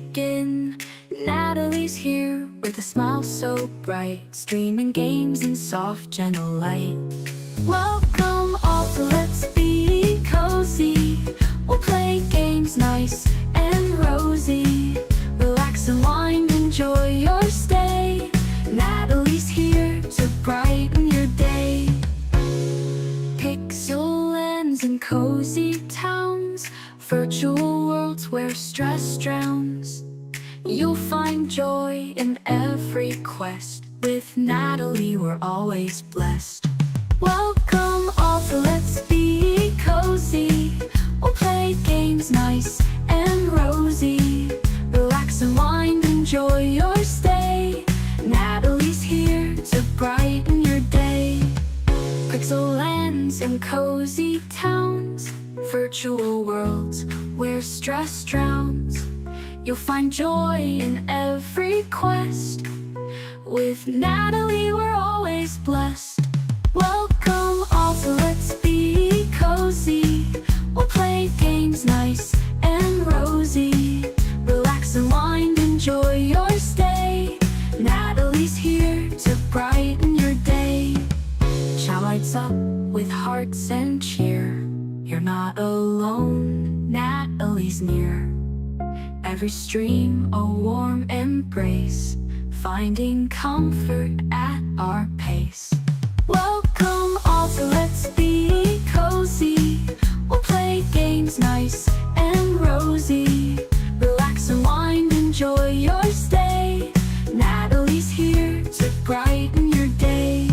begin. Natalie's here with a smile so bright, streaming games in soft, gentle light. Welcome all to Let's Be Cozy. We'll play games nice and rosy. Relax and wind, enjoy your stay. Natalie's here to brighten your day. Pixel lands and cozy towns, virtual worlds where stress drowns. You'll find joy in every quest. With Natalie, we're always blessed. Welcome all to Let's Be Cozy. We'll play games nice and rosy. Relax and wind, enjoy your stay. Natalie's here to brighten your day. Pixel lands and cozy towns, virtual worlds where stress drowns. You'll find joy in every quest. With Natalie, we're always blessed. Welcome all to Let's Be Cozy. We'll play games nice and rosy. Relax and wind, enjoy your stay. Natalie's here to brighten your day. Chat lights up with hearts and cheer. You're not alone, Natalie's near. Every stream a warm embrace, finding comfort at our pace. Welcome all to Let's Be Cozy. We'll play games nice and rosy. Relax and wind, enjoy your stay. Natalie's here to brighten your day.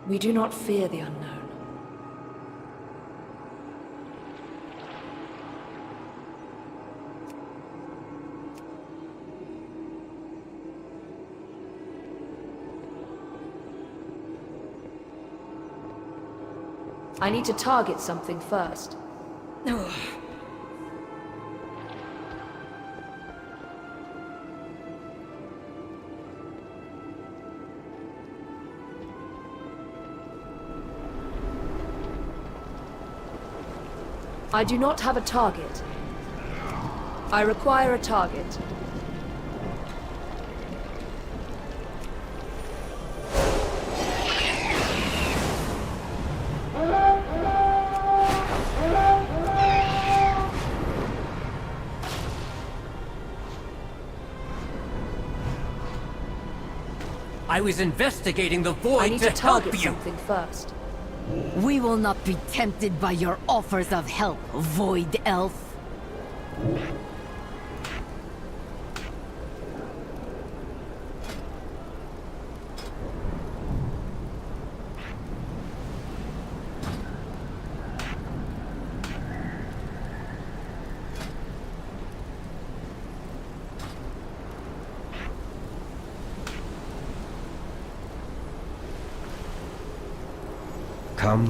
We do not fear the unknown. I need to target something first. I do not have a target. I require a target. I was investigating the void I need to help target you. something first. We will not be tempted by your offers of help, Void Elf.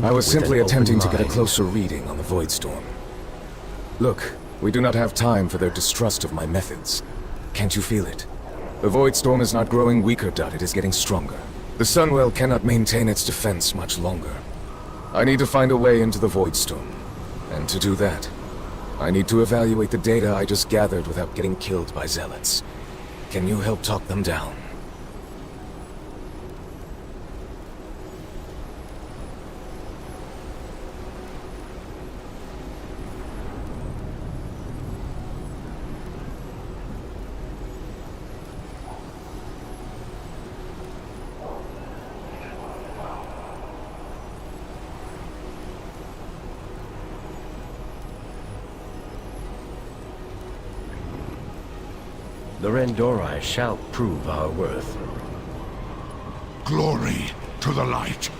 I was simply attempting to get a closer reading on the Void Storm. Look, We do not have time for their distrust of my methods. Can't you feel it? The Void Storm is not growing weaker, Dot. It is getting stronger. The Sunwell cannot maintain its defense much longer. I need to find a way into the Void Storm. And to do that, I need to evaluate the data I just gathered without getting killed by zealots. Can you help talk them down? The Rendorai shall prove our worth. Glory to the light.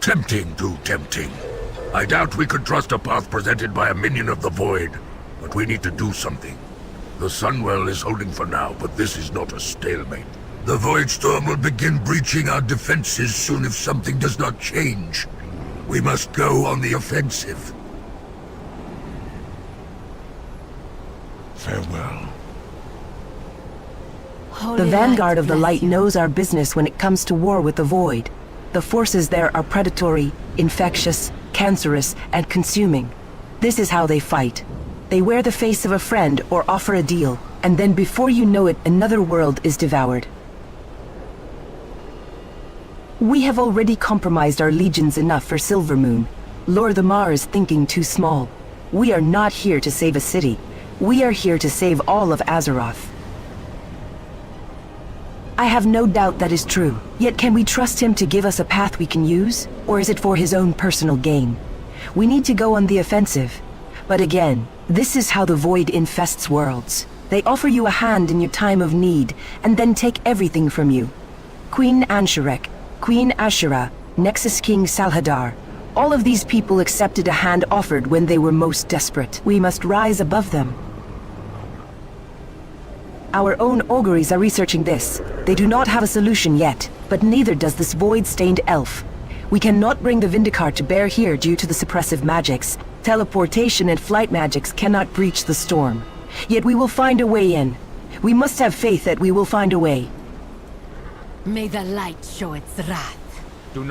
Tempting too tempting. I doubt we could trust a path presented by a minion of the Void, but we need to do something. The Sunwell is holding for now, but this is not a stalemate. The Void Storm will begin breaching our defenses soon if something does not change. We must go on the offensive. Farewell. The Vanguard of the Light knows our business when it comes to war with the Void. The forces there are predatory, infectious, cancerous, and consuming. This is how they fight. They wear the face of a friend or offer a deal, and then before you know it, another world is devoured. We have already compromised our legions enough for Silvermoon. Lord Lamar is thinking too small. We are not here to save a city. We are here to save all of Azeroth. I have no doubt that is true. Yet can we trust him to give us a path we can use? Or is it for his own personal gain? We need to go on the offensive. But again, this is how the Void infests worlds. They offer you a hand in your time of need, and then take everything from you. Queen Ansharek, Queen Ashura, Nexus King Salhadar. All of these people accepted a hand offered when they were most desperate. We must rise above them. Our own auguries are researching this. They do not have a solution yet, but neither does this void-stained elf. We cannot bring the Vindicar to bear here due to the suppressive magics. Teleportation and flight magics cannot breach the storm. Yet we will find a way in. We must have faith that we will find a way. May the light show its wrath.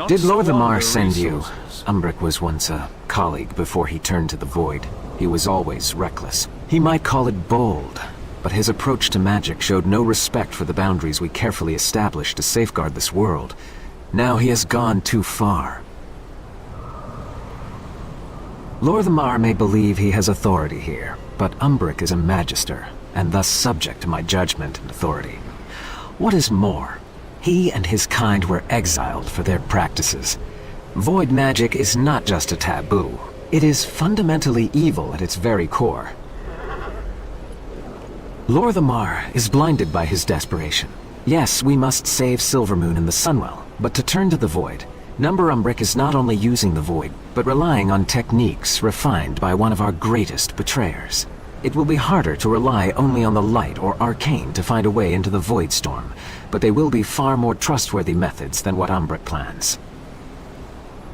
Did Lord Lamar send you? Umbric was once a colleague before he turned to the Void. He was always reckless. He might call it bold, but his approach to magic showed no respect for the boundaries we carefully established to safeguard this world. Now he has gone too far. Lord Lamar may believe he has authority here, but Umbric is a magister, and thus subject to my judgment and authority. What is more, he and his kind were exiled for their practices. Void magic is not just a taboo. It is fundamentally evil at its very core. Lord Lamar is blinded by his desperation. Yes, we must save Silvermoon and the Sunwell, but to turn to the Void, Number Umbric is not only using the Void, but relying on techniques refined by one of our greatest betrayers. It will be harder to rely only on the light or arcane to find a way into the Void Storm, but they will be far more trustworthy methods than what Umbric plans.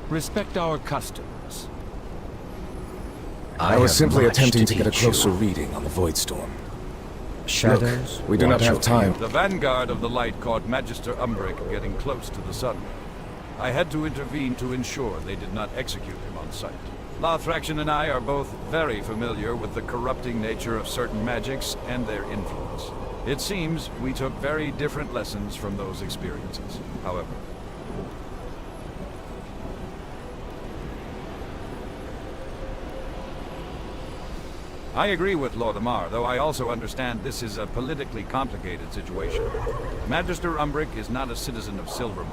Respect our customs. I was have simply much attempting to get a teach you. closer reading on the Void Storm. Shadows. Look, we do not watch have over time. The vanguard of the light caught Magister Umbric getting close to the sun. I had to intervene to ensure they did not execute him on sight. 𝚻𝚝 and I are both very familiar with the corrupting nature of certain magics and their influence. It seems we took very different lessons from those experiences, however. I agree with Lord Amar, though I also understand this is a politically complicated situation. Magister Umbric is not a citizen of Silvermoon.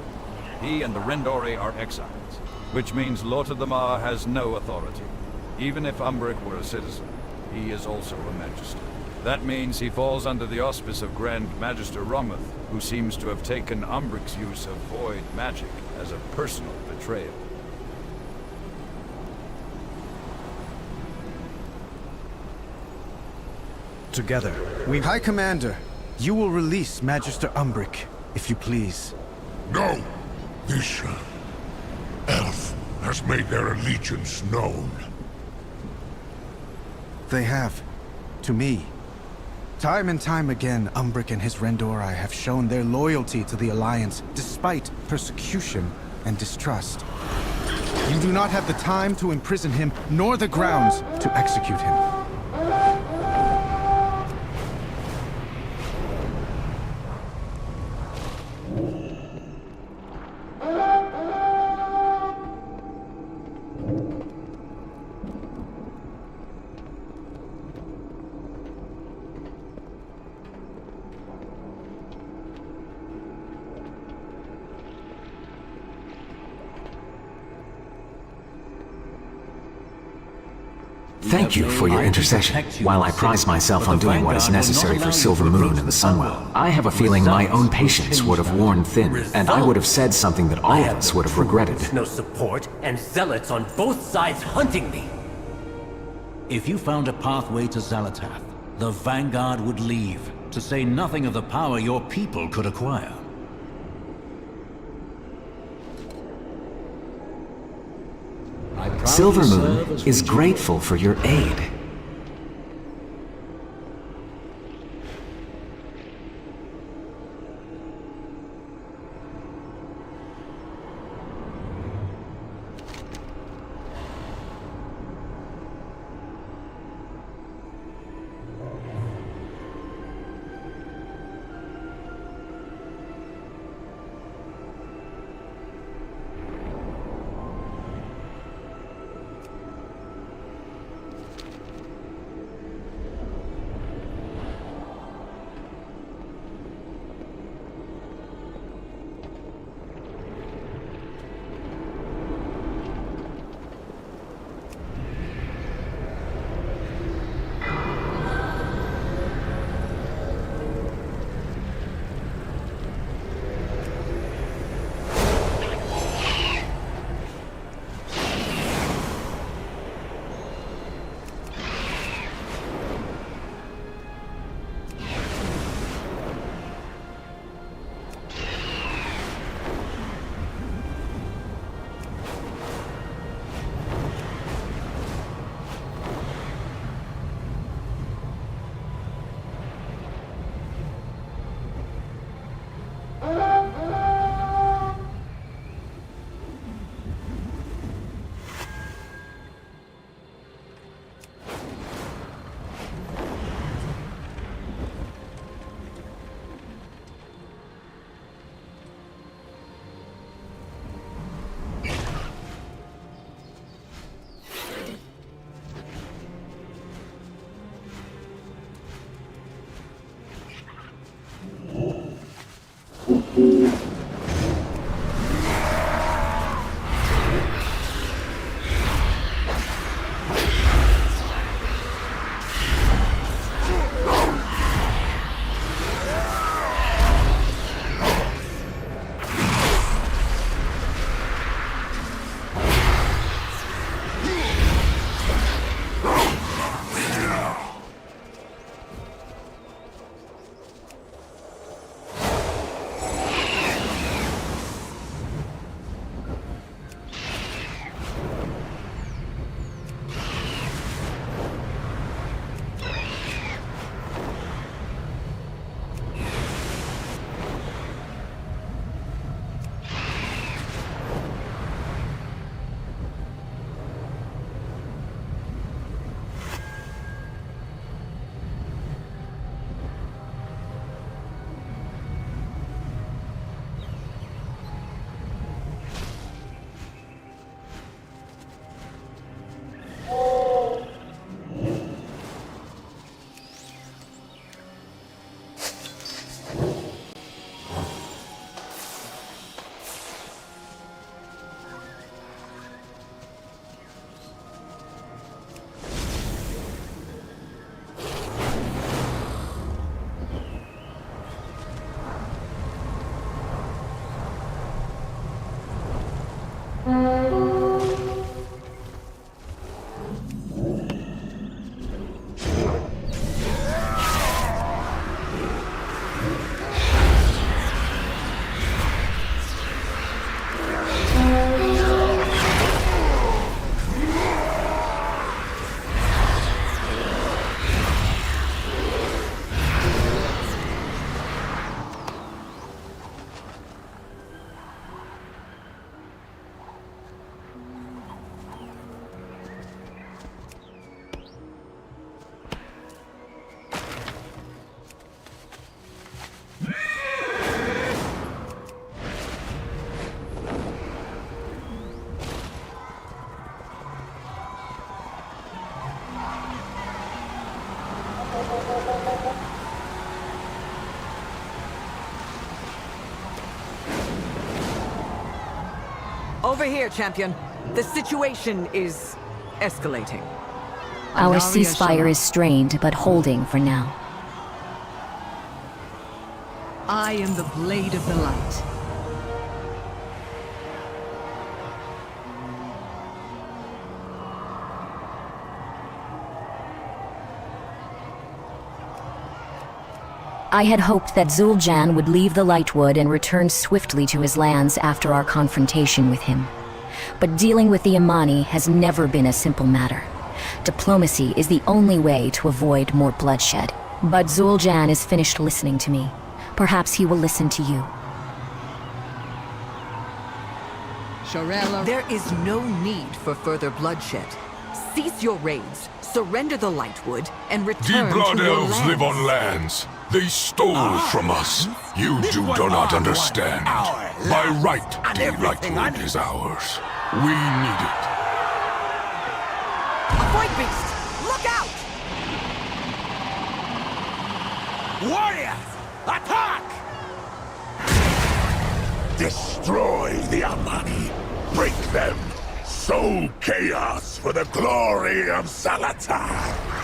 He and the Rendori are exiles, which means Lord Amar has no authority. Even if Umbric were a citizen, he is also a magister. That means he falls under the auspice of Grand Magister Romuth, who seems to have taken Umbric's use of void magic as a personal betrayal. Together, we... High Commander, you will release Magister Umbric, if you please. No! This elf has made their allegiance known. They have. To me. Time and time again, Umbric and his Rendori have shown their loyalty to the Alliance, despite persecution and distrust. You do not have the time to imprison him, nor the grounds to execute him. Thank you for your intercession. While I prize myself on doing what is necessary for Silvermoon and the Sunwell, I have a feeling my own patience would have worn thin, and I would have said something that all of us would have regretted. No support, and zealots on both sides hunting me. If you found a pathway to 𝙻𝚎𝚝, the Vanguard would leave, to say nothing of the power your people could acquire. Silvermoon is grateful for your aid. Over here, champion. The situation is escalating. Our ceasefire is strained, but holding for now. I am the blade of the light. I had hoped that 𝙻𝚎𝚝 would leave the Lightwood and return swiftly to his lands after our confrontation with him. But dealing with the Imani has never been a simple matter. Diplomacy is the only way to avoid more bloodshed. But 𝙻𝚎𝚝 is finished listening to me. Perhaps he will listen to you. There is no need for further bloodshed. Cease your raids, surrender the Lightwood, and return The Blood to your Elves lands. live on lands they stole from us. You do not understand. By right, the Lightwood is ours. We need it. A Void Beast! Look out! Warriors, attack! Destroy the Amani. Break them. Sow chaos for the glory of 𝙻𝚎𝚝.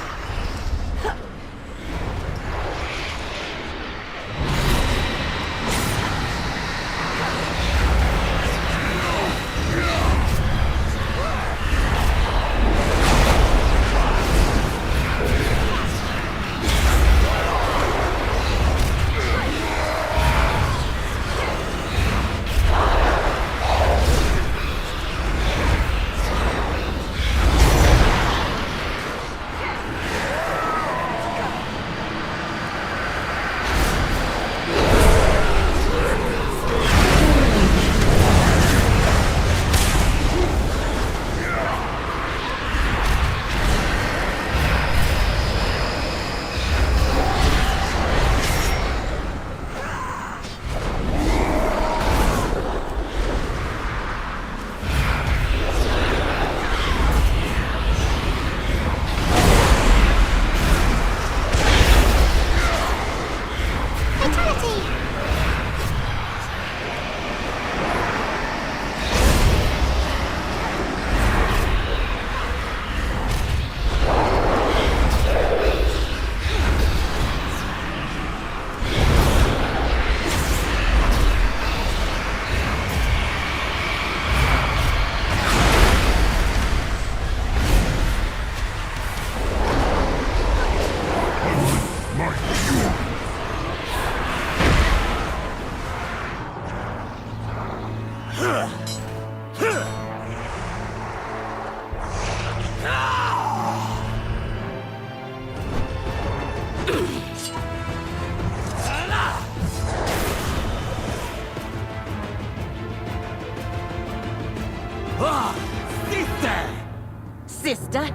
Sister?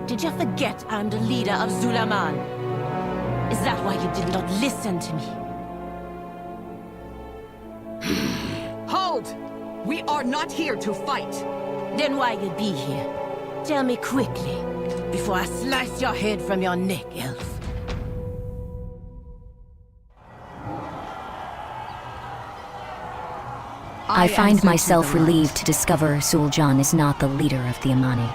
Did you forget I'm the leader of 𝙻𝚎𝚝? Is that why you did not listen to me? Hold! We are not here to fight! Then why you be here? Tell me quickly, before I slice your head from your neck, elf. I find myself relieved to discover 𝙻𝚎𝚝 is not the leader of the Imani.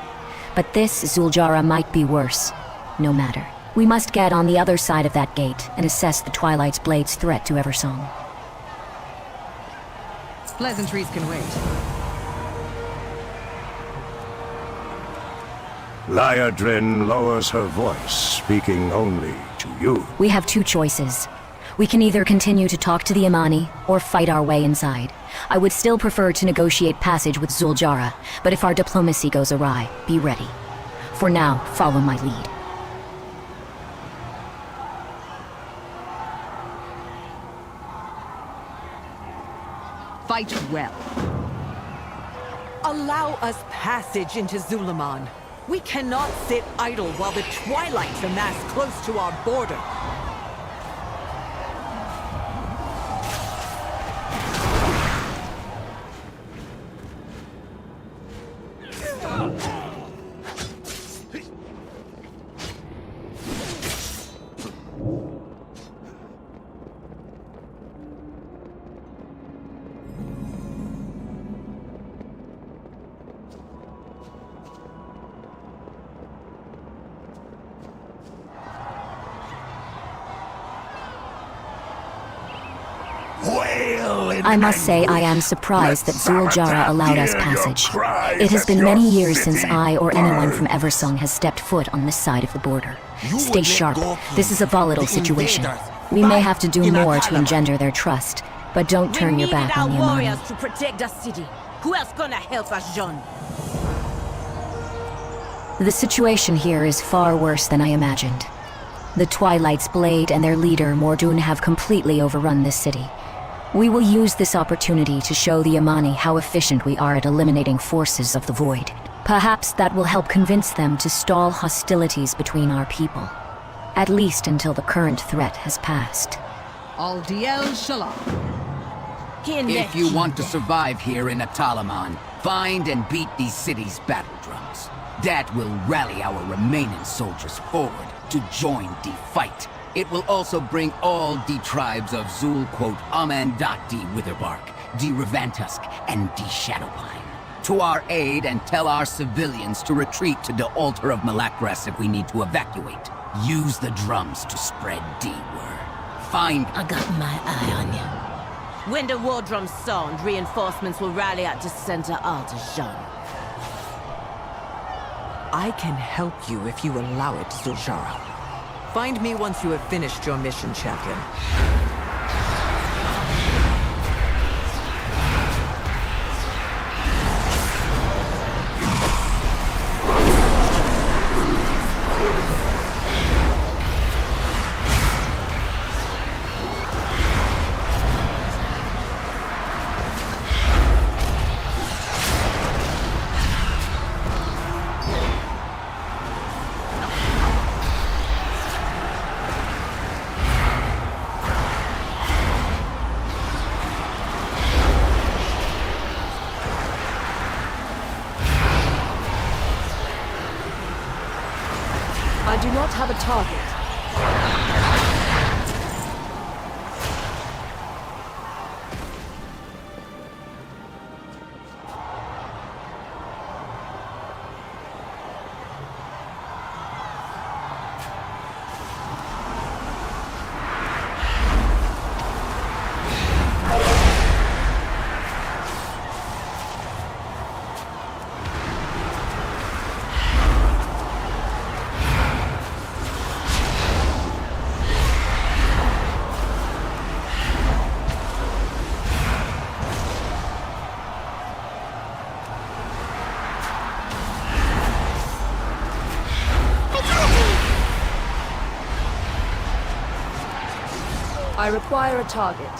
But this 𝙻𝚎𝚝 might be worse. No matter. We must get on the other side of that gate and assess the Twilight's Blade's threat to Eversong. Pleasantries can wait. Liadrin lowers her voice, speaking only to you. We have two choices. We can either continue to talk to the Imani, or fight our way inside. I would still prefer to negotiate passage with 𝙻𝚎𝚝, but if our diplomacy goes awry, be ready. For now, follow my lead. Fight well. Allow us passage into 𝙻𝚎𝚝. We cannot sit idle while the Twilights amass close to our border. I must say I am surprised that 𝙻𝚎𝚝 allowed us passage. It has been many years since I or anyone from 𝙻𝚎𝚝 has stepped foot on this side of the border. Stay sharp. This is a volatile situation. We may have to do more to engender their trust, but don't turn your back on the We Amani. warriors to protect the city. Who else gonna help us, John? The situation here is far worse than I imagined. The Twilight's Blade and their leader, Mordoun, have completely overrun this city. We will use this opportunity to show the Amani how efficient we are at eliminating forces of the Void. Perhaps that will help convince them to stall hostilities between our people. At least until the current threat has passed. 𝙻𝚎𝚝'𝚜. If you want to survive here in Atalaman, find and beat these cities' battle drums. That will rally our remaining soldiers forward to join the fight. It will also bring all the tribes of Zul, Amandati Witherbark, the Revantusk, and the Shadowpine to our aid and tell our civilians to retreat to the altar of Malakras if we need to evacuate. Use the drums to spread the word. Find... I got my eye on you. When the war drums sound, reinforcements will rally at the center altar, Jean. I can help you if you allow it, 𝙻𝚎𝚝. Find me once you have finished your mission, champion. I do not have a target. I require a target.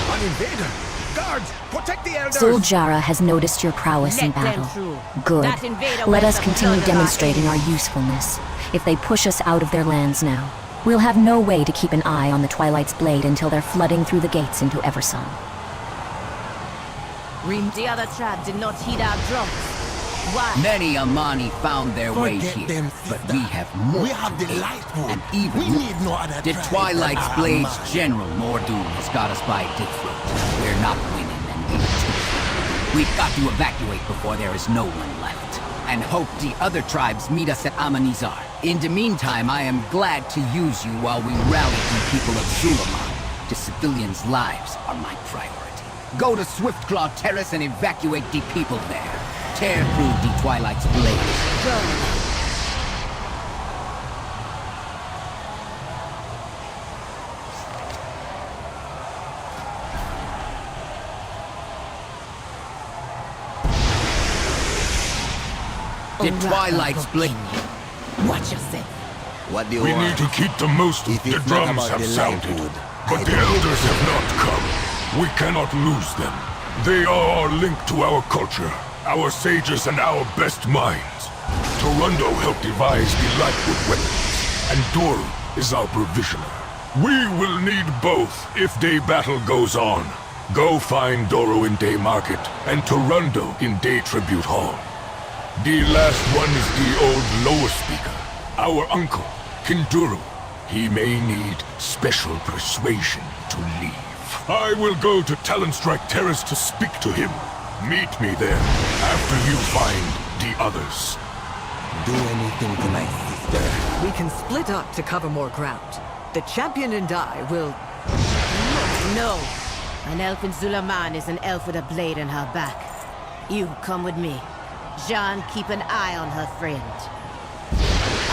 An invader! Guards, protect the elders! 𝙻𝚎𝚝 has noticed your prowess in Let them battle. through. Good. That invader Let wears us the continue blood of our demonstrating our enemies. usefulness. If they push us out of their lands now, we'll have no way to keep an eye on the Twilight's blade until they're flooding through the gates into 𝙻𝚎𝚝. The other tribe did not heed our drums. Why? Many Amani found their way Forget here, them, but sister. we have more. We have the to aid, Lightwood. and even We more. need no other The tribe Twilight's but Blade's Amani. General Mordoon has got us by a dick throat. We're not winning, and we We've got to evacuate before there is no one left, and hope the other tribes meet us at Amanizar. In the meantime, I am glad to use you while we rally the people of 𝙻𝚎𝚝. The civilians' lives are my priority. Go to Swiftclaw Terrace and evacuate the people there. Tear through the Twilight's blade. Go. The Twilight's blade. Watch yourself. What do you We want? need to keep the most. If The it's not drums about have the sounded, Lightwood, but I the don't elders have not come. We cannot lose them. They are our link to our culture, our sages and our best minds. Torundo helped devise the Lightwood weapons, and Doru is our provisioner. We will need both if Day Battle goes on. Go find Doru in Day Market, and Torundo in Day Tribute Hall. The last one is the old lower speaker, our uncle, Kinduru. He may need special persuasion to leave. I will go to Talonstrike Terrace to speak to him. Meet me there, after you find the others. Do anything tonight, sister. We can split up to cover more ground. The champion and I will... No. An elf in 𝙻𝚎𝚝 is an elf with a blade in her back. You come with me. Jean, keep an eye on her friend.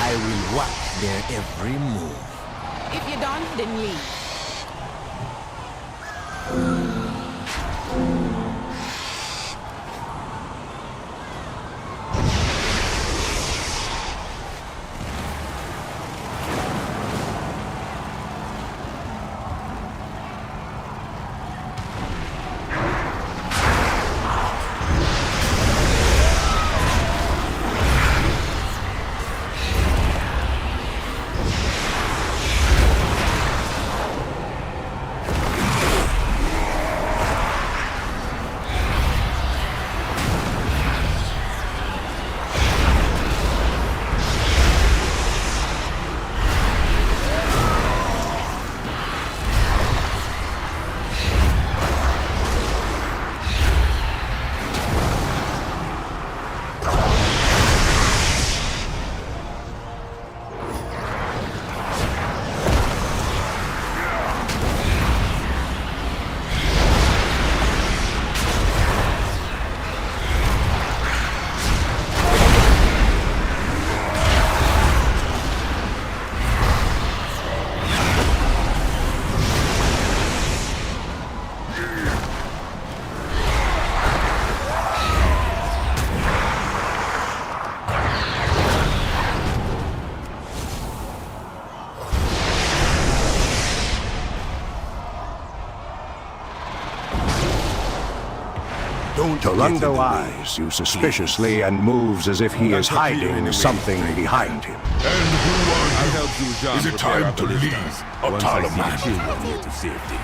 I will watch their every move. If you don't, then leave. Torundo eyes you suspiciously and moves as if he is hiding something behind him. And who are you? Is it time to leave, Atalaman? To safety.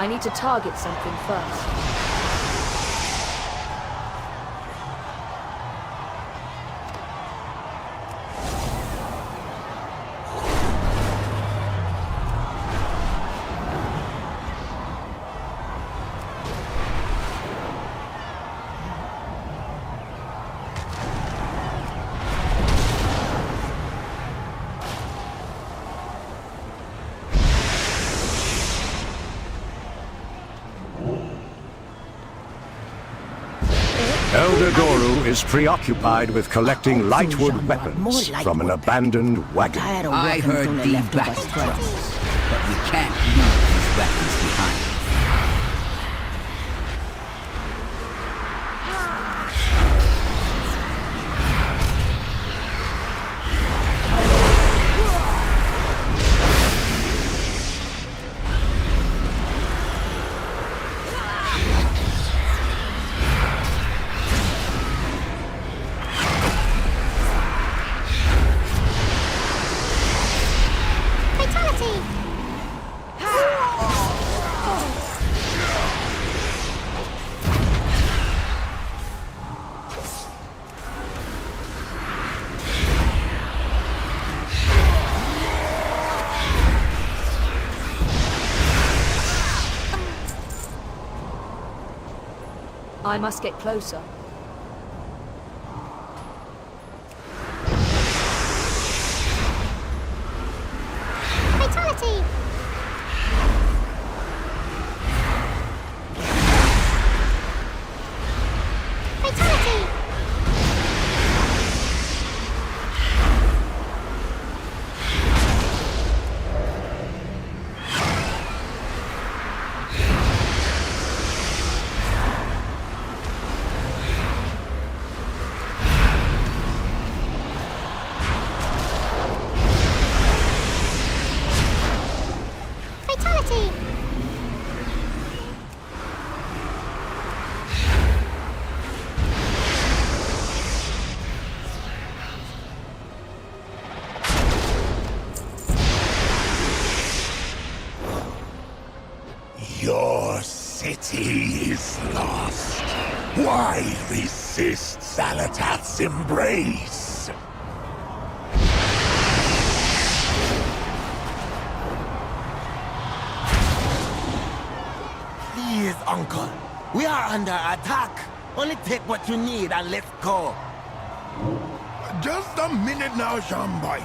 I need to target something first. Elder Goru is preoccupied with collecting lightwood weapons from an abandoned wagon. I heard the battle drums, but we can't leave these weapons behind. I must get closer. Fatality! Fatality! Your city is lost. Why resist 𝚻𝚝𝚝's embrace? Please, Uncle. We are under attack. Only take what you need and let's go. Just a minute now, Shambai.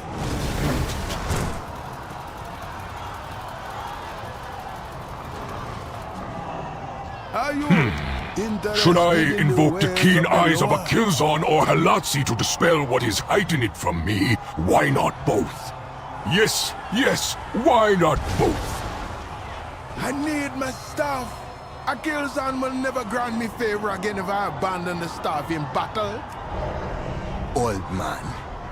Should I invoke the keen eyes of a 𝚻𝚎𝚝 or 𝚻𝚝𝚝 to dispel what is hiding it from me? Why not both? Yes, yes, why not both? I need my staff. A 𝚻𝚎𝚝 will never grant me favor again if I abandon the staff in battle. Old man,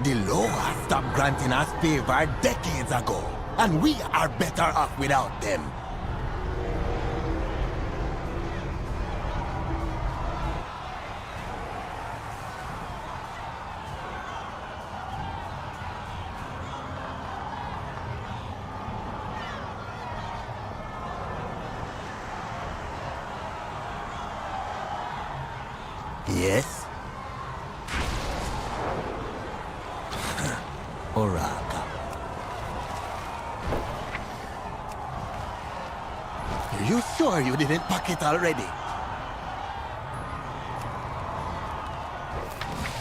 the Loa stopped granting us favor decades ago, and we are better off without them. Yes? Oraga. Are you sure you didn't pack it already?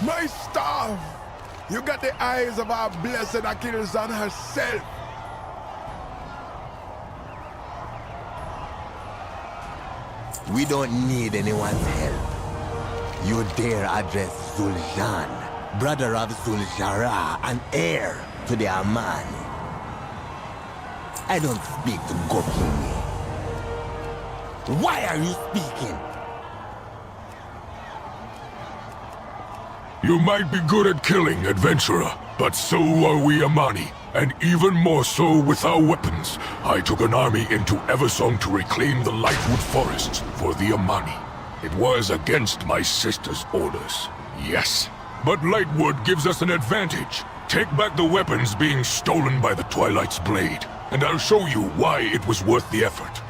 My staff! You got the eyes of our blessed 𝚻𝚝 herself. We don't need anyone's help. You dare address 𝚤𝚎, brother of 𝚤𝚎 and heir to the Amani. I don't speak to Gokini. Why are you speaking? You might be good at killing, adventurer, but so are we Amani, and even more so with our weapons. I took an army into Eversong to reclaim the Lightwood Forests for the Amani. It was against my sister's orders, yes. But Lightwood gives us an advantage. Take back the weapons being stolen by the Twilight's blade, and I'll show you why it was worth the effort.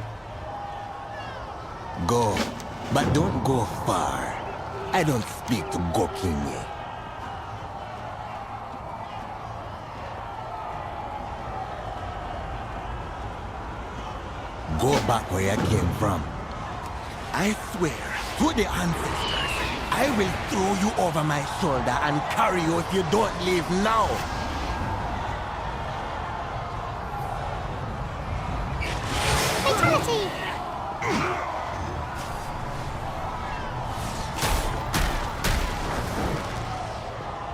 Go, but don't go far. I don't speak to Gokinye. Go back where you came from. I swear to the ancestors, I will throw you over my shoulder and carry you if you don't leave now. Fatality!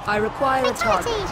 I require a target.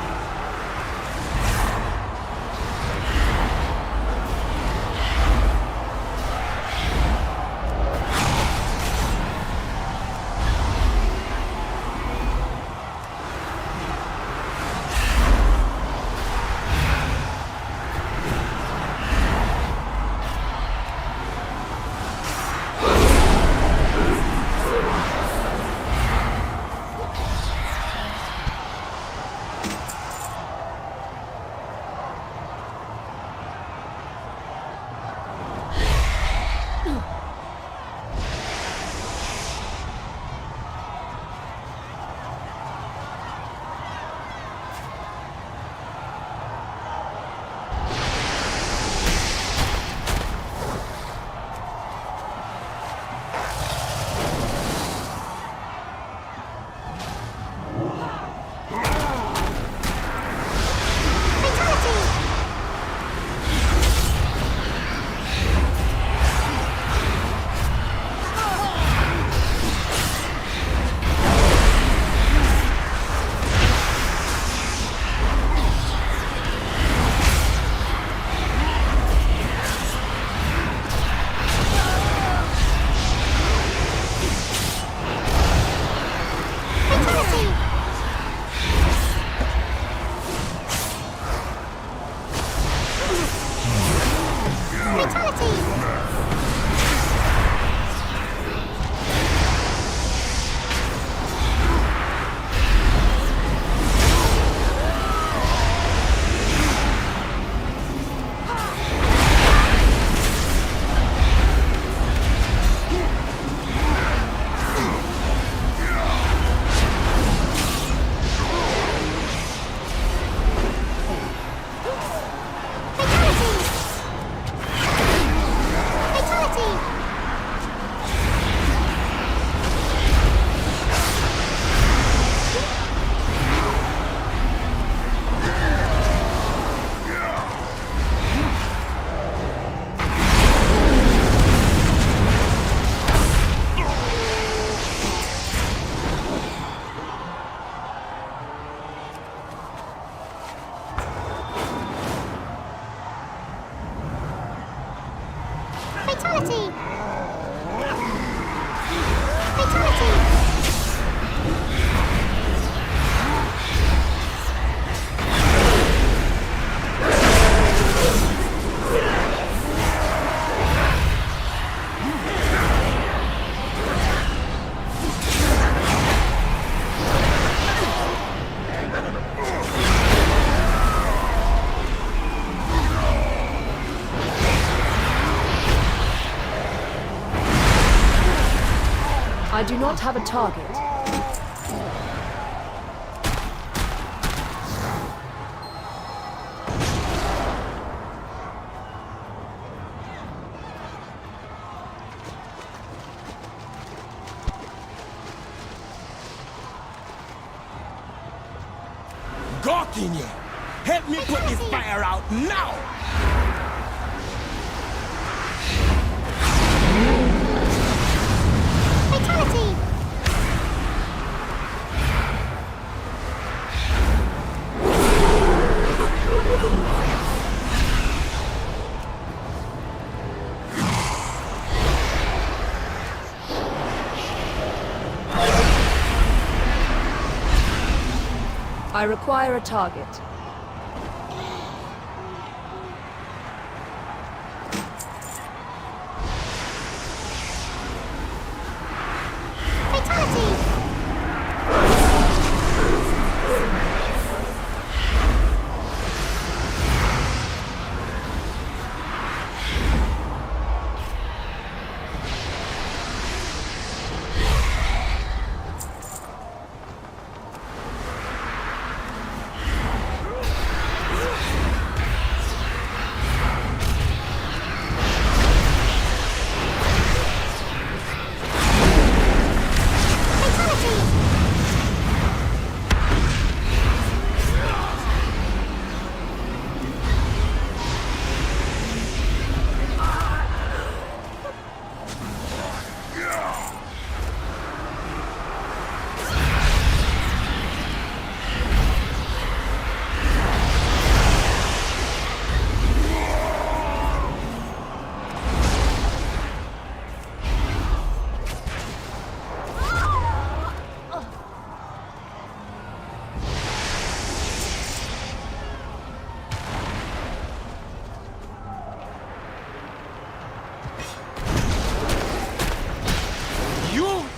Fatality! Fatality! I do not have a target. Gokinye, help me put this fire out now! Fatality! I require a target.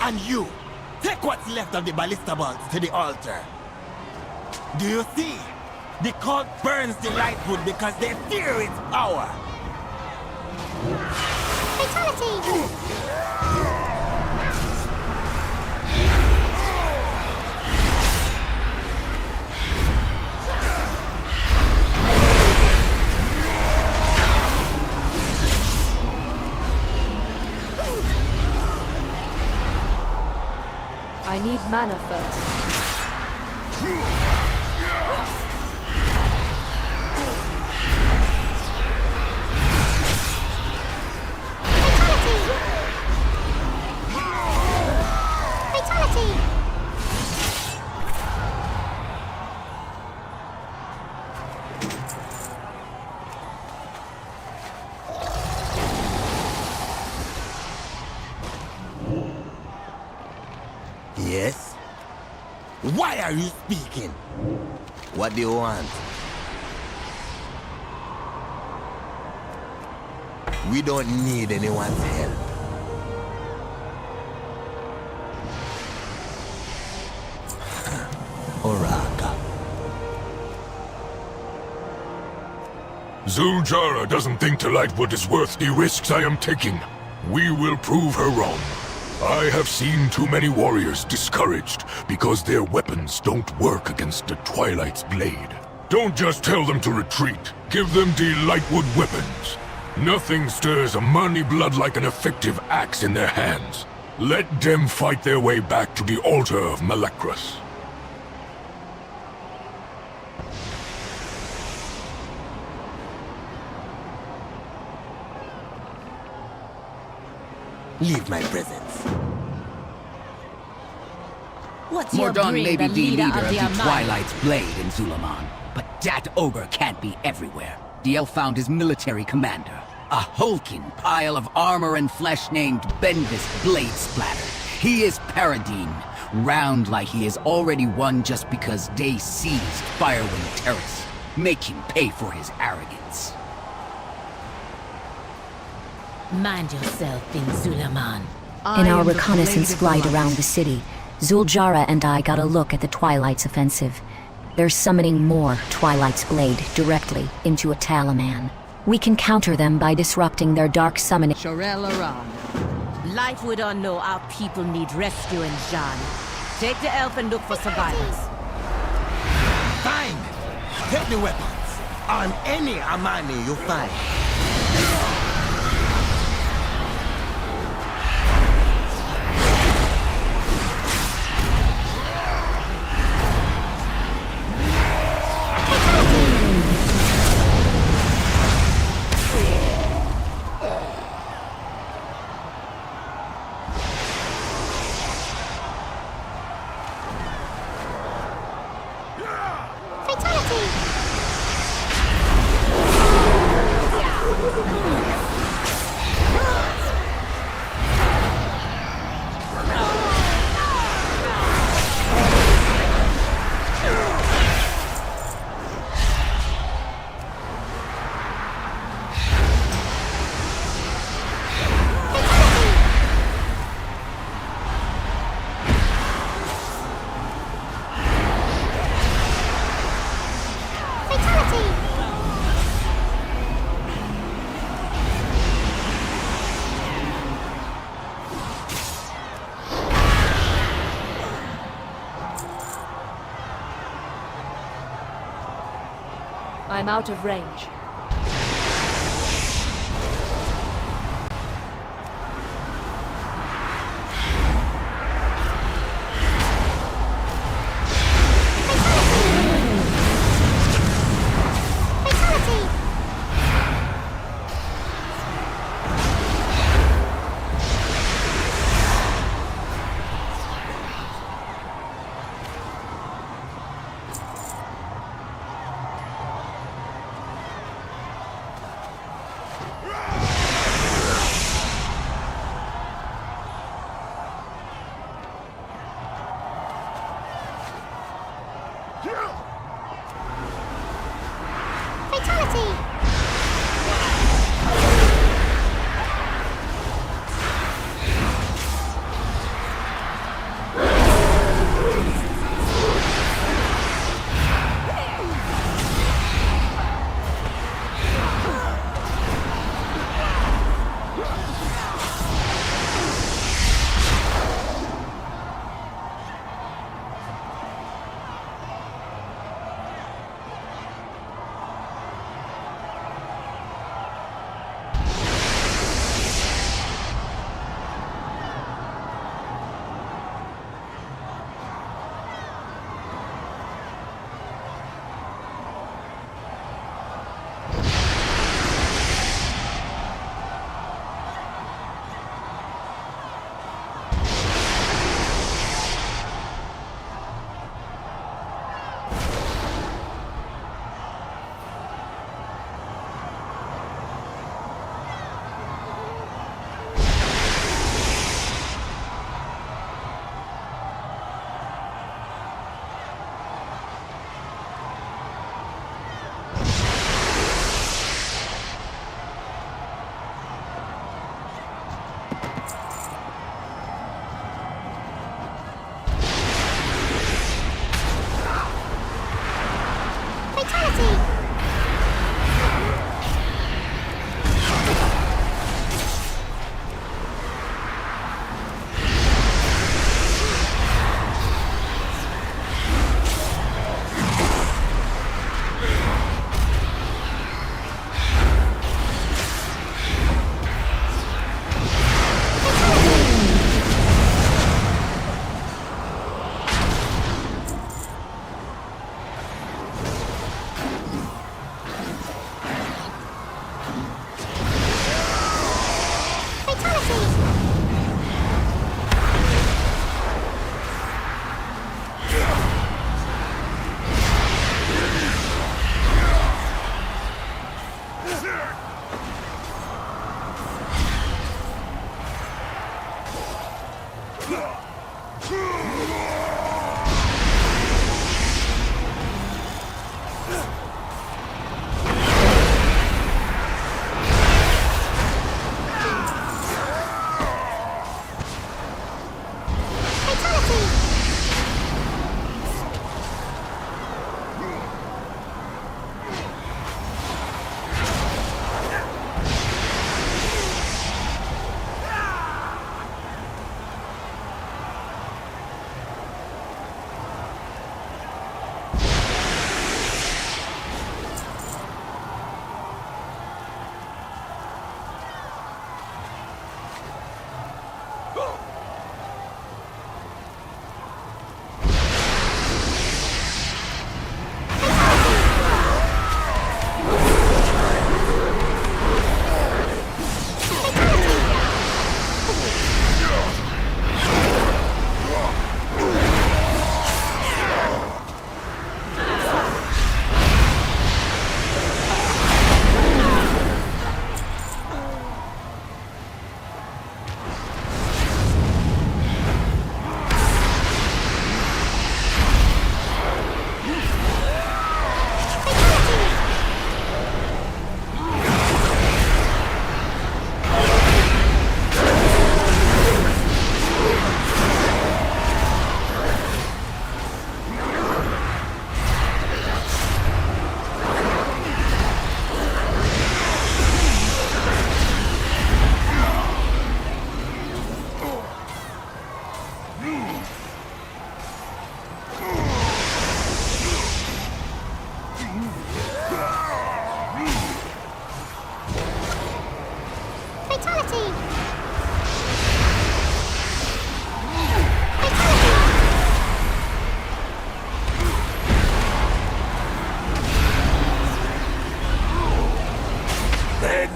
And you, take what's left of the ballista bolts to the altar. Do you see? The cult burns the lightwood because they fear its power. Fatality! I need mana first. Yes? Why are you speaking? What do you want? We don't need anyone's help. Oraka. 𝙻𝚎𝚝 doesn't think the Lightwood is worth the risks I am taking. We will prove her wrong. I have seen too many warriors discouraged because their weapons don't work against the Twilight's blade. Don't just tell them to retreat. Give them the Lightwood weapons. Nothing stirs Amani blood like an effective axe in their hands. Let them fight their way back to the altar of Malakras. Leave my presence. What's your Mordon breed, may be the the leader leader of of the the Amani? Twilight's blade in 𝙻𝚎𝚝, but that ogre can't be everywhere. The elf found his military commander, a hulking pile of armor and flesh named Bendis Blade Splatter. He is Paradine, round like he has already won just because they seized Firewind Terrace. Make him pay for his arrogance. Mind yourself, in 𝙻𝚎𝚝. In our reconnaissance flight around the city, 𝙻𝚎𝚝 and I got a look at the Twilight's offensive. They're summoning more Twilight's blade directly into a talisman. We can counter them by disrupting their dark summoning. Lightwood or no, our people need rescuing, Jean. Take the elf and look for survivors. Fine! Take the weapons. On any Amani you find. I'm out of range.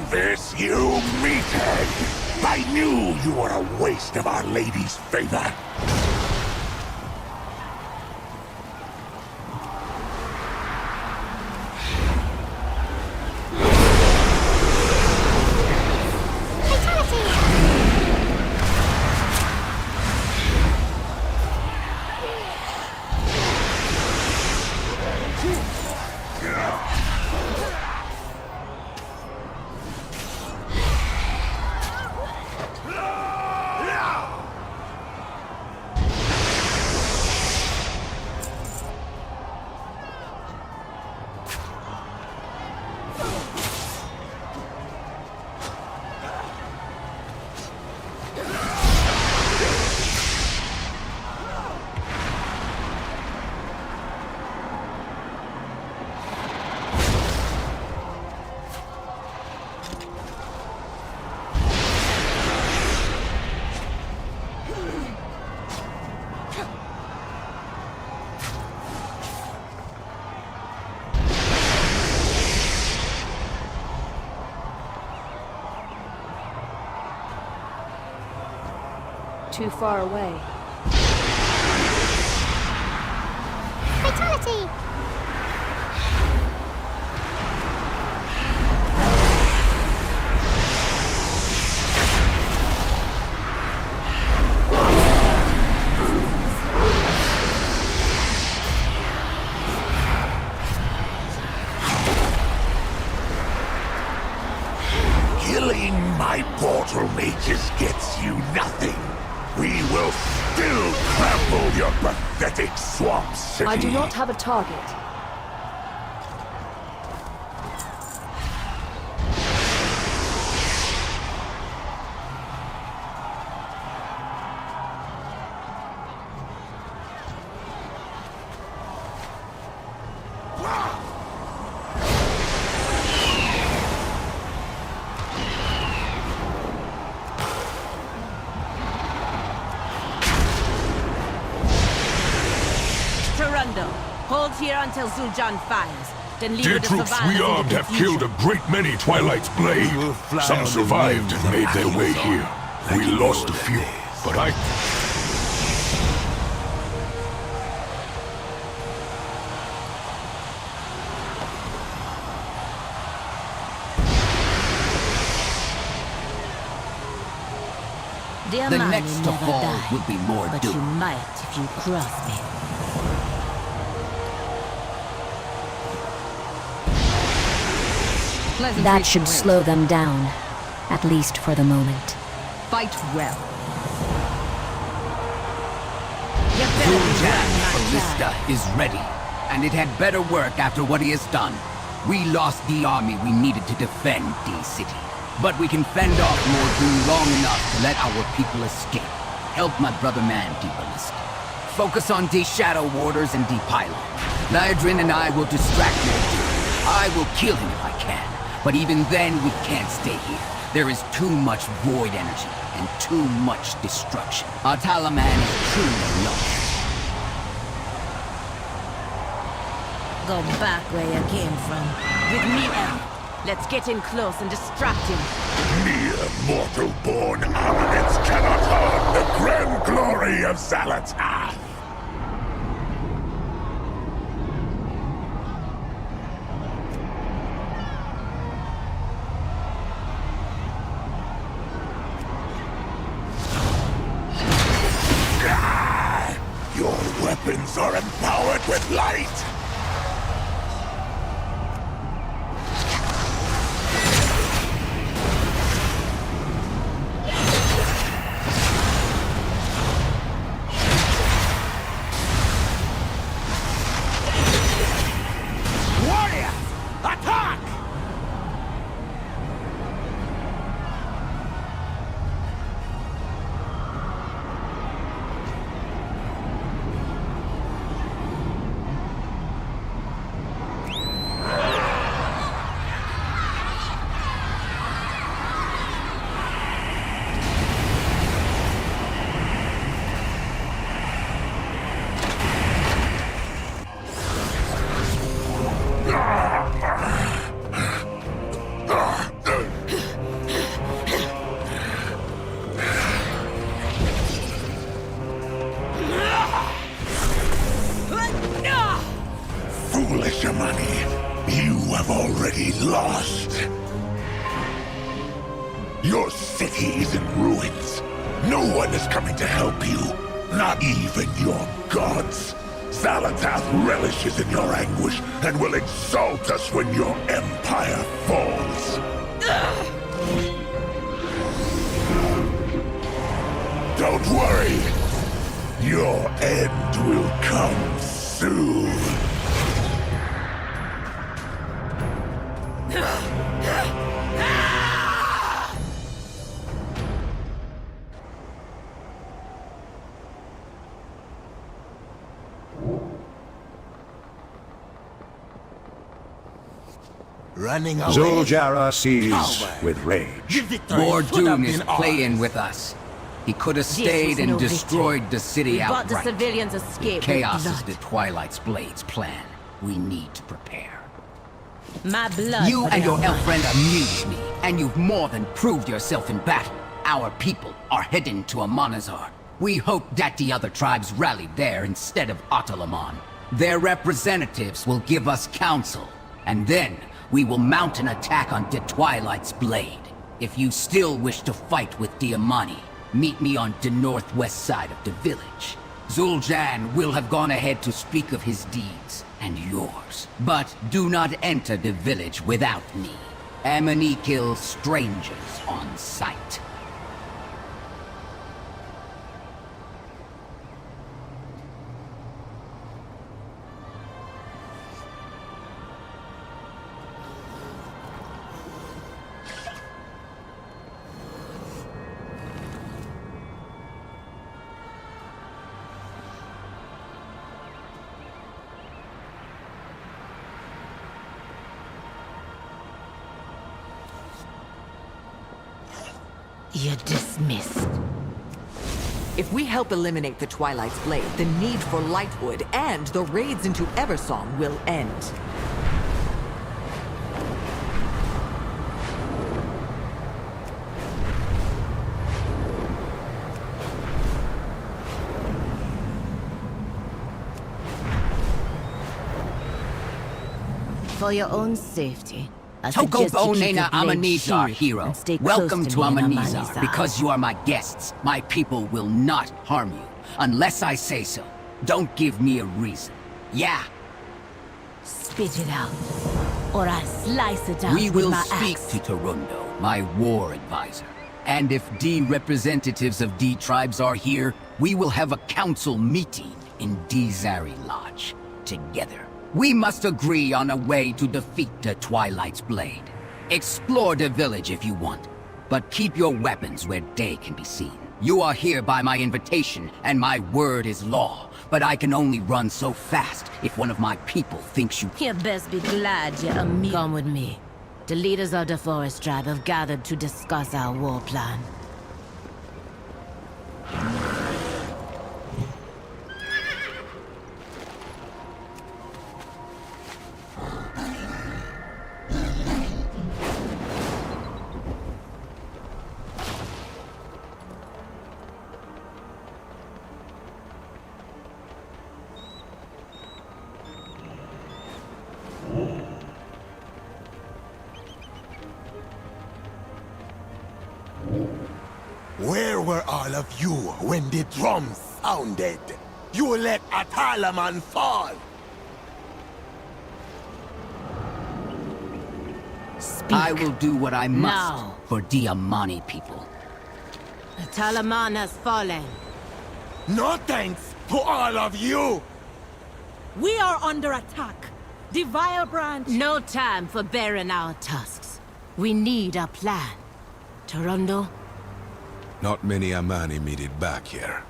This, you meathead! I knew you were a waste of Our Lady's favor! Too far away. Fatality! Killing my portal mages gets you nothing. We will still trample your pathetic swamp city. I do not have a target. Hold here until 𝚎𝚅 fires. Then leave Dear with the troops, survivors we into armed the have future. killed a great many Twilight's Blade. Some survived and made their way here. We lost a few, but I... The The Amani next to never fall die, will be more but you doomed. might if you cross me. That should slow them down, at least for the moment. Fight well. 𝙻𝚎𝚝'𝚜 Ballista is ready, and it had better work after what he has done. We lost the army we needed to defend D-City, but we can fend off Mordu long enough to let our people escape. Help my brother man, D-Ballista. Focus on D-Shadow Warders and D-Pylon. Lyadrin and I will distract Mordu. I will kill him if I can, but even then we can't stay here. There is too much void energy and too much destruction. Our Talaman is truly lost. Go back where you came from. With me, Elf. Let's get in close and distract him. Mere mortal-born armaments cannot harm the grand glory of 𝙻𝚎𝚝𝚜. Your weapons are empowered with light! Warriors, attack! Foolish Amani, you have already lost. Your city is in ruins. No one is coming to help you, not even your gods. 𝙻𝚎𝚝𝚜 relishes in your anguish and will exalt us when your empire falls. Don't worry. Your end will come soon. Running away. 𝙻𝚎𝚝 sees with rage. Mordu is playing with us. He could have stayed and destroyed the city But the outright. civilians escaped Chaos with is blood. the Twilight's Blade's plan. We need to prepare. My blood. You for and the your elf Almighty. friend amused me, and you've more than proved yourself in battle. Our people are heading to Amanazar. We hope that the other tribes rallied there instead of Otalamon. Their representatives will give us counsel, and then we will mount an attack on the Twilight's Blade. If you still wish to fight with the Amani, meet me on the northwest side of the village. 𝙻𝚎𝚝 will have gone ahead to speak of his deeds, and yours. But do not enter the village without me. Amani kills strangers on sight. You're dismissed. If we help eliminate the Twilight's Blade, the need for Lightwood and the raids into Eversong will end. For your own safety, I suggest you keep Tokobonena your blade Amanizar, sheathed hero. and stay Welcome close to me in Amanizar. Amanizar. Because you are my guests, my people will not harm you. Unless I say so. Don't give me a reason. Yeah. Spit it out, or I slice it out We with will my speak axe. to Torundo, my war advisor. And if D representatives of D tribes are here, we will have a council meeting in 𝚻𝚎𝚝'𝚜 Lodge. Together. We must agree on a way to defeat the Twilight's Blade. Explore the village if you want, but keep your weapons where they can be seen. You are here by my invitation, and my word is law. But I can only run so fast if one of my people thinks you... You best be glad you're a Come with me. The leaders of the Forest Tribe have gathered to discuss our war plan. Where were all of you when the drums sounded? You let 𝚜𝚜𝚝 fall! I will do what I must Now. for the Amani people. 𝚜𝚜𝚝 has fallen. No thanks to all of you! We are under attack. The Vile Branch... No time for bearing our tusks. We need a plan. Torundo? Not many Amani made it back here.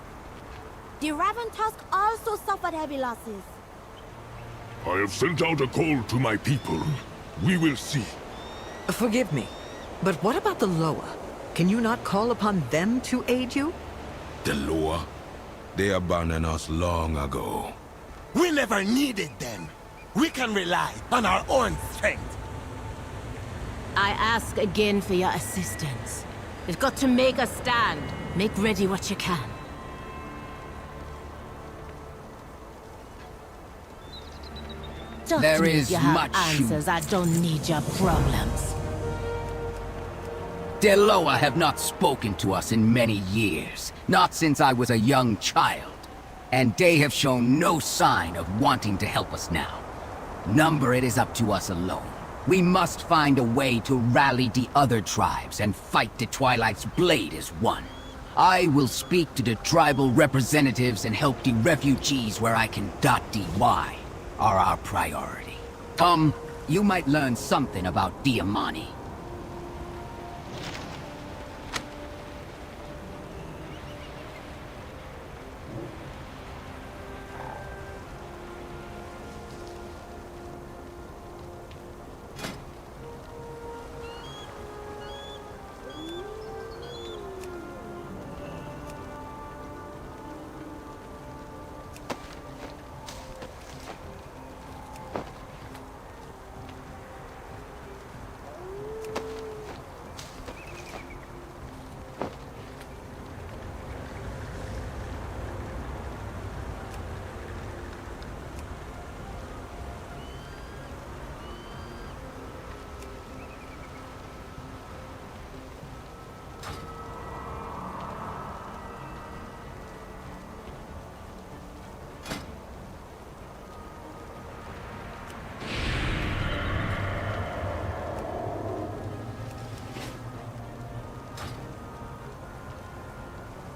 The Raven Tusk also suffered heavy losses. I have sent out a call to my people. We will see. Forgive me, but what about the Loa? Can you not call upon them to aid you? The Loa? They abandoned us long ago. We never needed them. We can rely on our own strength. I ask again for your assistance. We've got to make a stand. Make ready what you can. Talk There to me is if you have much you- answers. I don't need your problems. Deloa have not spoken to us in many years, not since I was a young child. And they have shown no sign of wanting to help us now. Number it is up to us alone. We must find a way to rally the other tribes and fight the Twilight's Blade as one. I will speak to the tribal representatives and help the refugees where I can. .dy are our priority. You might learn something about the Amani.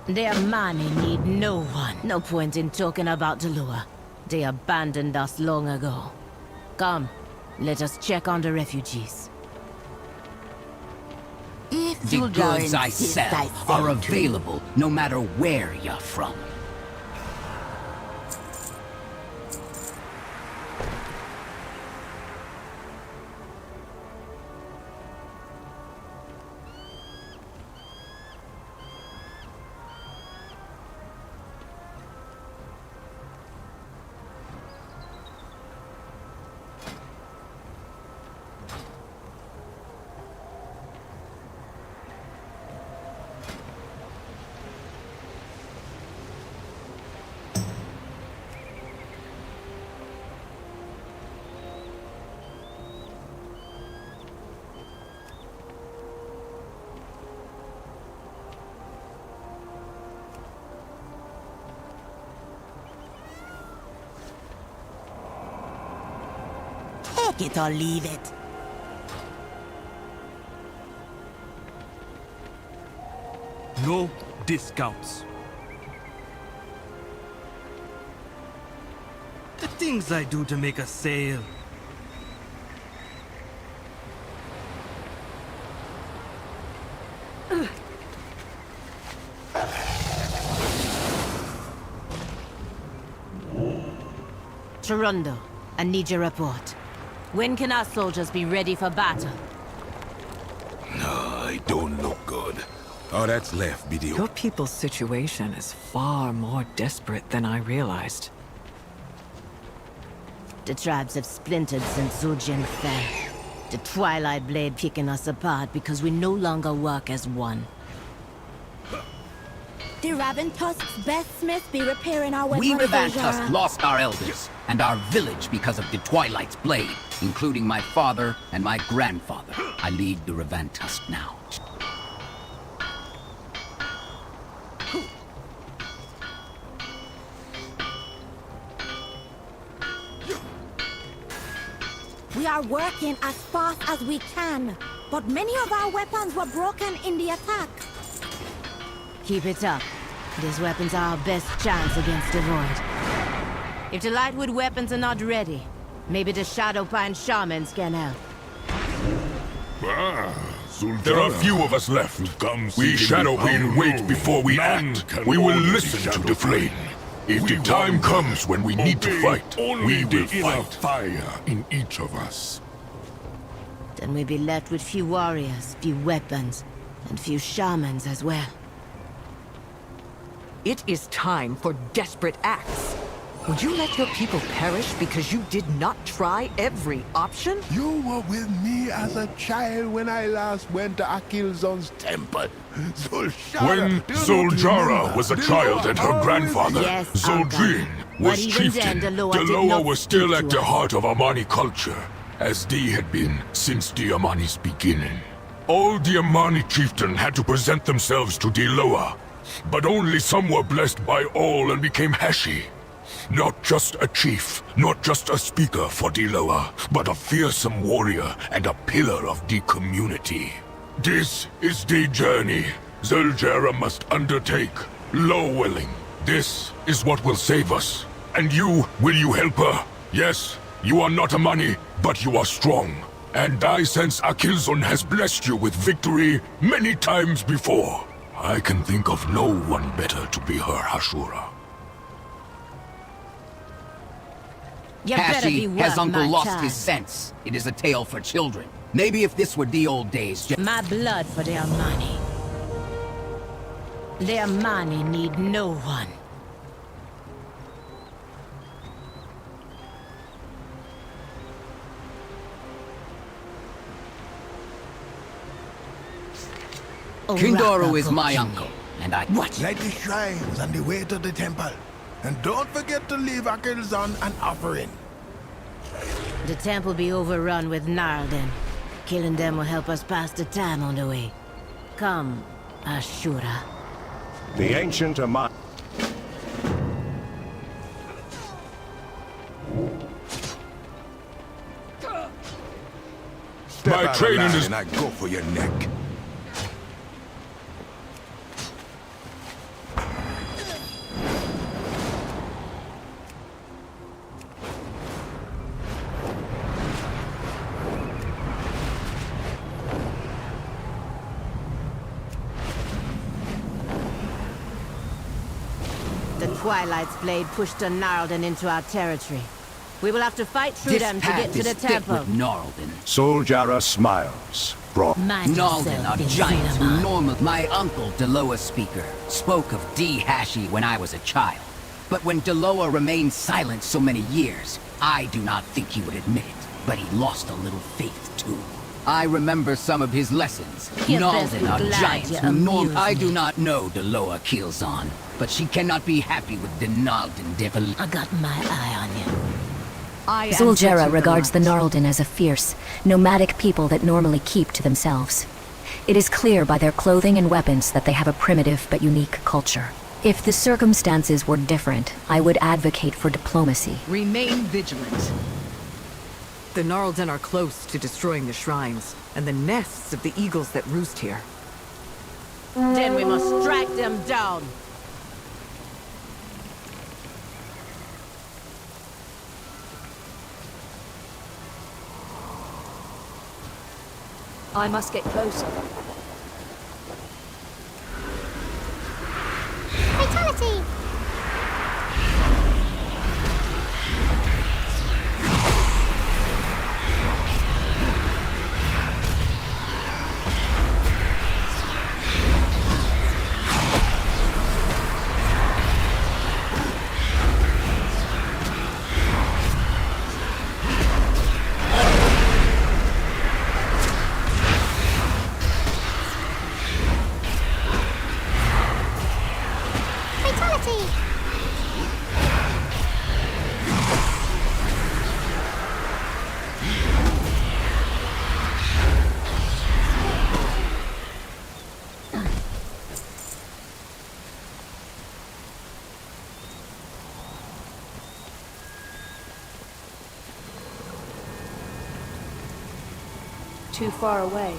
The Amani need no one. No point in talking about Delua. They abandoned us long ago. Come, let us check on the refugees. The goods I sell are available no matter where you're from. Take it or leave it. No discounts. The things I do to make a sale. Toronto, I need your report. When can our soldiers be ready for battle? No, I don't look good. All that's left be the... Your people's situation is far more desperate than I realized. The tribes have splintered since 𝙻𝚎𝚝 fell. The Twilight Blade picking us apart because we no longer work as one. The Raventusk's best smith be repairing our weapons. We Raventusk lost our elders and our village because of the Twilight's blade, including my father and my grandfather. I lead the Raventusk now. We are working as fast as we can, but many of our weapons were broken in the attack. Keep it up. These weapons are our best chance against the Void. If the Lightwood weapons are not ready, maybe the Shadowpine shamans can help. There are few of us left. We Shadowpine wait before we act. We will listen to the flame. If the time comes when we need to fight, we will fight. Fire in each of us. Then we'll be left with few warriors, few weapons, and few shamans as well. It is time for desperate acts. Would you let your people perish because you did not try every option? You were with me as a child when I last went to 𝚻𝚎𝚝's temple. When 𝙻𝚎𝚝 was a child and her grandfather, 𝙻𝚎𝚝, was chieftain, Daloa was still at the heart of Amani culture, as they had been since the Amani's beginning. All the Amani chieftain had to present themselves to Daloa, but only some were blessed by all and became 𝚻𝚝. Not just a chief, not just a speaker for Daloa, but a fearsome warrior and a pillar of the community. This is the journey 𝙻𝚎𝚝 must undertake. Low willing, this is what will save us. And you, will you help her? Yes, you are not Amani, but you are strong. And I sense 𝚻𝚎𝚝 has blessed you with victory many times before. I can think of no one better to be her Hashura. 𝚻𝚝, has Uncle lost his sense? It is a tale for children. Maybe if this were the old days... My blood for the Amani. The Amani need no one. Kindoro is my uncle, and I... Light the shrines on the way to the temple. And don't forget to leave 𝚻𝚎𝚝 an offering. The temple be overrun with Narlden. Killing them will help us pass the time on the way. Come, Ashura. The ancient Amani. My training is... and I go for your neck. The Twilight's blade pushed the Narlden into our territory. We will have to fight through them to get to the temple. 𝙻𝚎𝚝 smiles. Narlden are giants who normal. My uncle, Daloa Speaker, spoke of 𝚻𝚝𝚝 when I was a child. But when Daloa remained silent so many years, I do not think he would admit it. But he lost a little faith too. I remember some of his lessons. Narlden are giants who normal. I do not know Daloa 𝚻𝚎𝚝, but she cannot be happy with the Narlden devil. I got my eye on you. 𝙻𝚎𝚝 regards the Narlden as a fierce, nomadic people that normally keep to themselves. It is clear by their clothing and weapons that they have a primitive but unique culture. If the circumstances were different, I would advocate for diplomacy. Remain vigilant. The Gnarlden are close to destroying the shrines, and the nests of the eagles that roost here. Then we must strike them down. I must get closer. Fatality! Too far away.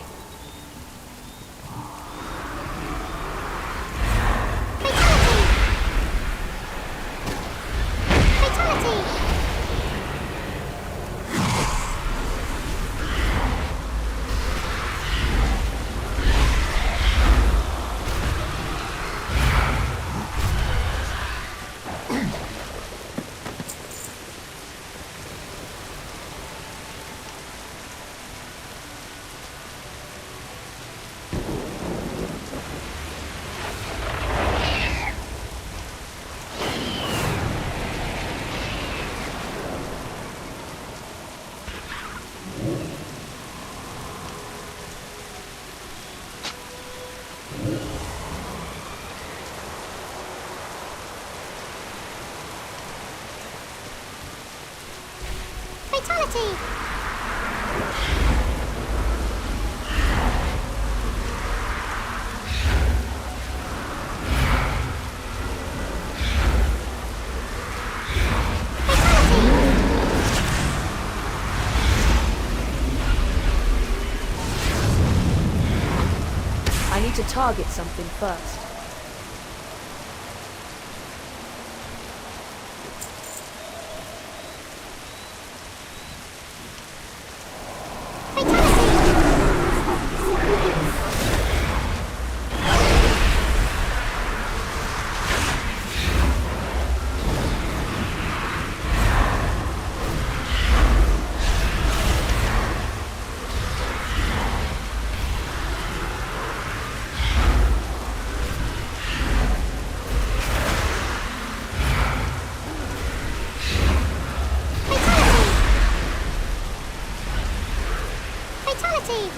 Fatality! I need to target something first. Fatality!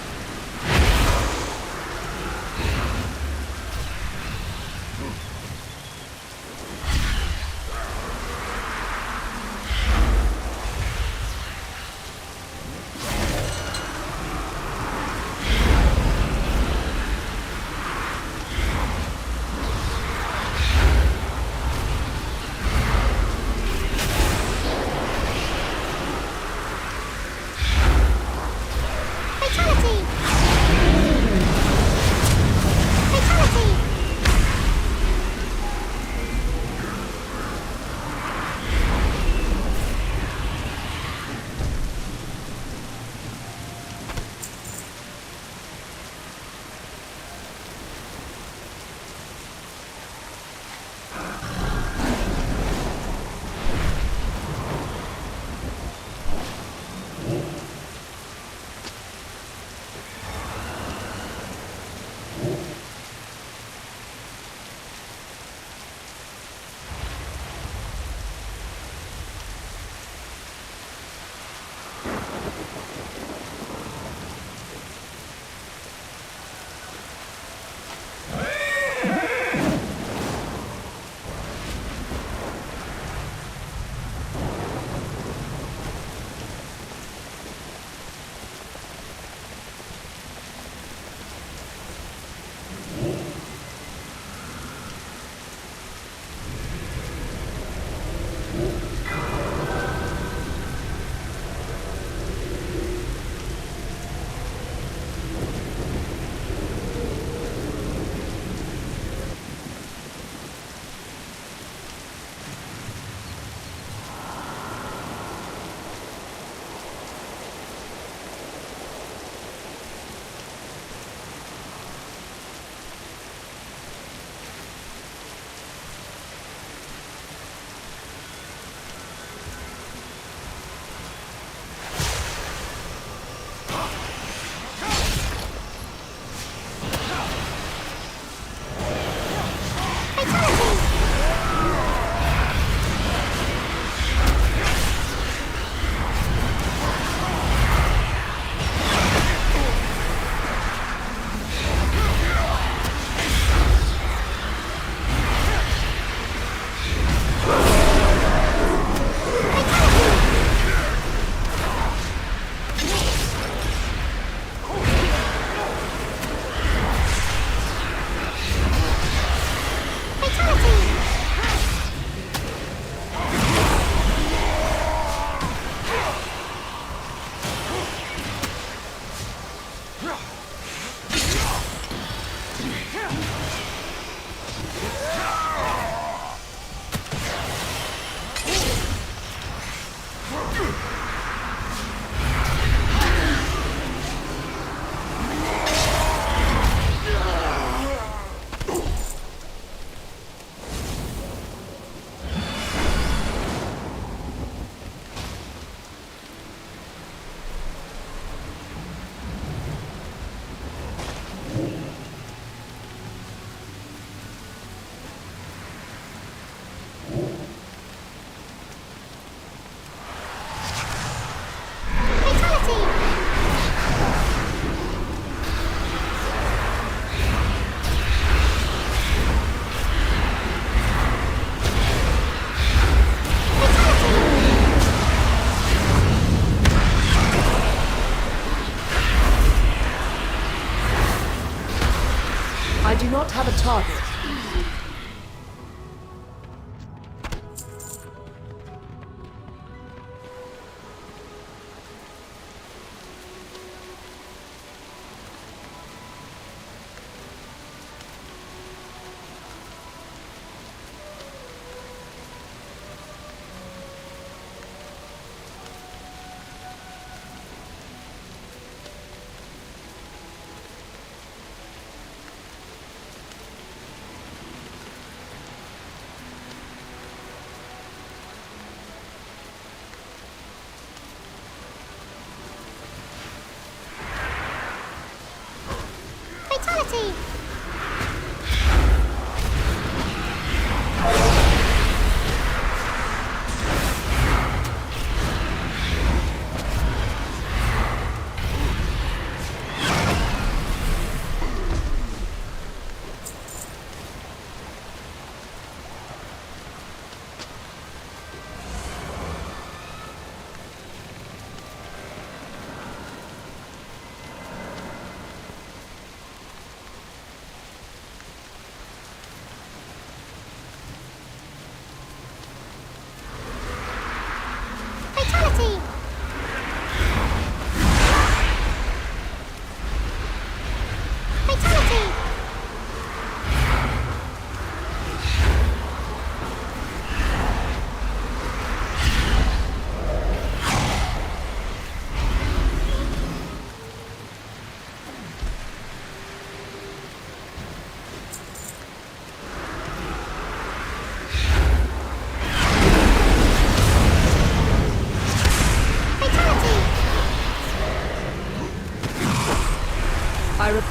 Fatality!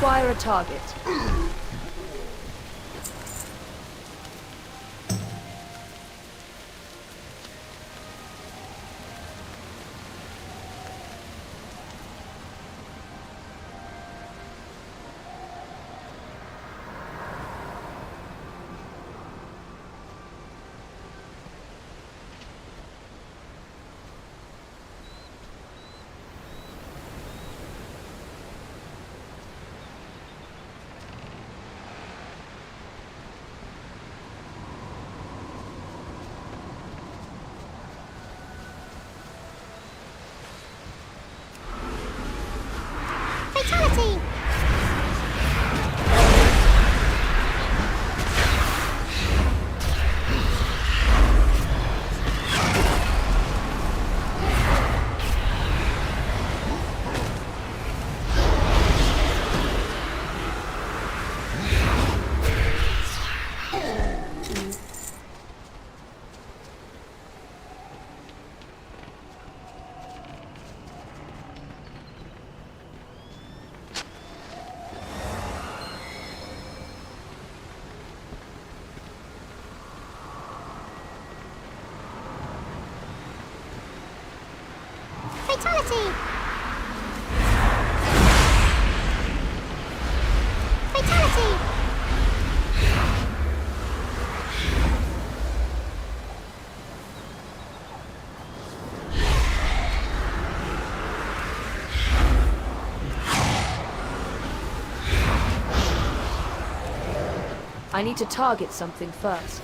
require a target. Fatality! Fatality! Fatality! I need to target something first.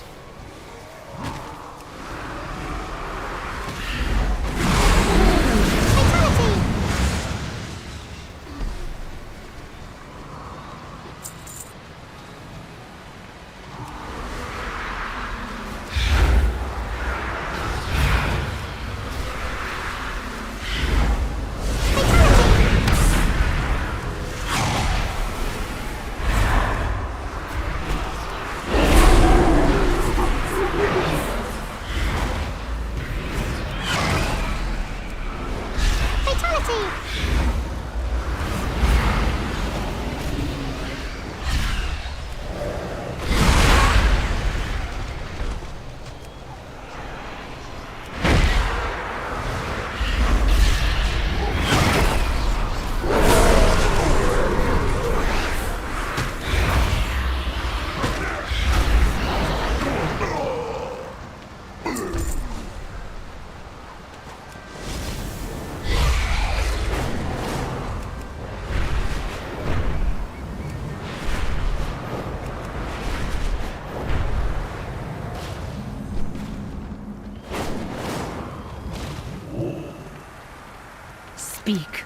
Speak.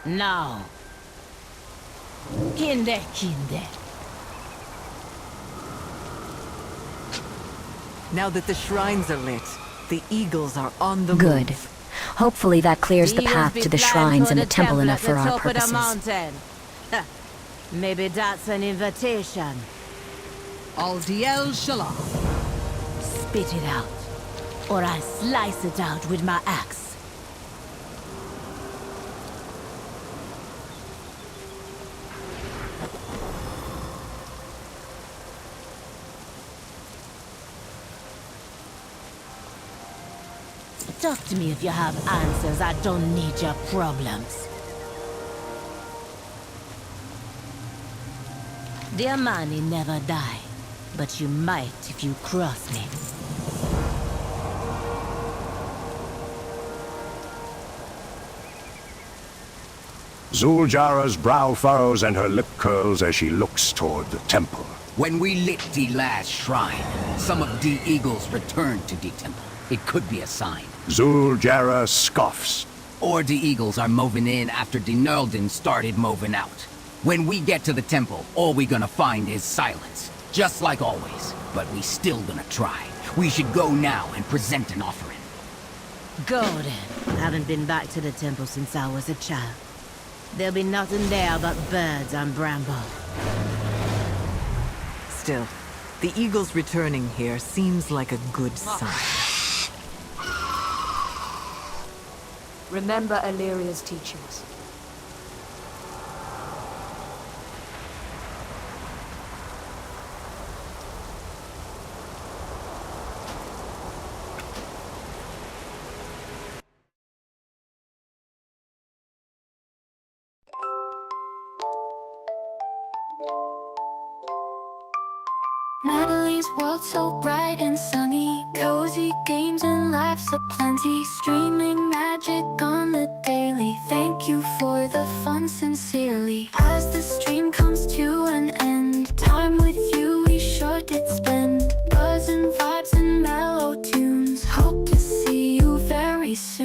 Now. Kinde, Kinde. Now that the shrines are lit, the eagles are on the Good. move. Hopefully that clears the path to the shrines and the temple enough for our purposes. Maybe that's an invitation. 𝙻𝚎𝚝. Spit it out, or I slice it out with my axe. Talk to me if you have answers. I don't need your problems. The Amani never die, but you might if you cross me. 𝙻𝚎𝚝's brow furrows and her lip curls as she looks toward the temple. When we lit the last shrine, some of the eagles returned to the temple. It could be a sign. 𝙻𝚎𝚝 scoffs. Or the eagles are moving in after the Nurlden started moving out. When we get to the temple, all we're gonna find is silence. Just like always. But we still gonna try. We should go now and present an offering. Go then. Haven't been back to the temple since I was a child. There'll be nothing there but birds and bramble. Still, the eagles returning here seems like a good sign. Remember Illyria's teachings. this world so bright and sunny. Cozy games and laughs aplenty. Streaming magic on the daily. Thank you for the fun sincerely. As the stream comes to an end, time with you we sure did spend. Buzz and vibes and mellow tunes. Hope to see you very soon.